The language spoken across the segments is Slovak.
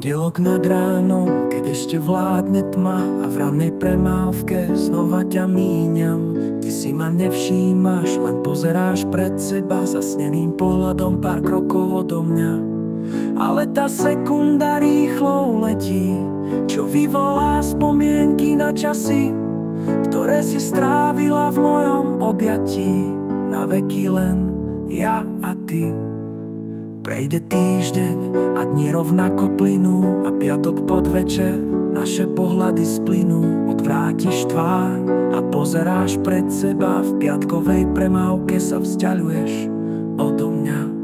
Pondelok nad ránom, keď ešte vládne tma a v rannej premávke znova ťa míňam. Ty si ma nevšímaš, len pozeráš pred seba zasneným pohľadom pár krokov odo mňa. Ale tá sekunda rýchlo letí, čo vyvolá spomienky na časy, ktoré si strávila v mojom objatí. Na veky len ja a ty. Prejde týždeň a dni rovnako plynú a piatok podvečer naše pohľady splynú. Odvrátiš tvár a pozeráš pred seba, v piatkovej premávke sa vzdialuješ odo mňa.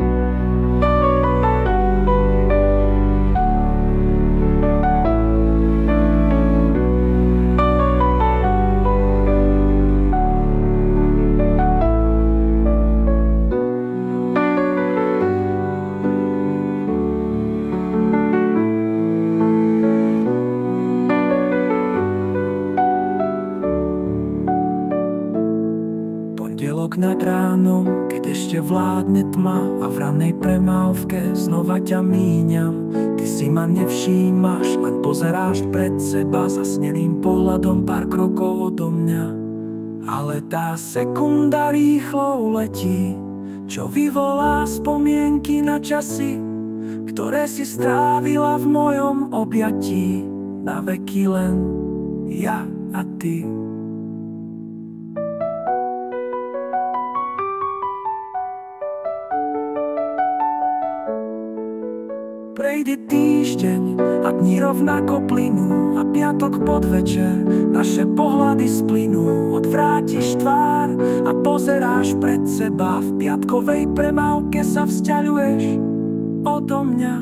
Pondelok nad ránom, keď ešte vládne tma a v rannej premávke znova ťa míňam. Ty si ma nevšímaš, len pozeráš pred seba zasneným pohľadom pár krokov odo mňa. Ale tá sekunda rýchlo letí, čo vyvolá spomienky na časy, ktoré si strávila v mojom objatí. Na veky len ja a ty. Prejde týždeň a dni rovnako plynú a piatok podvečer naše pohľady splynú. Odvrátiš tvár a pozeráš pred seba, v piatkovej premávke sa vzdialuješ odo mňa.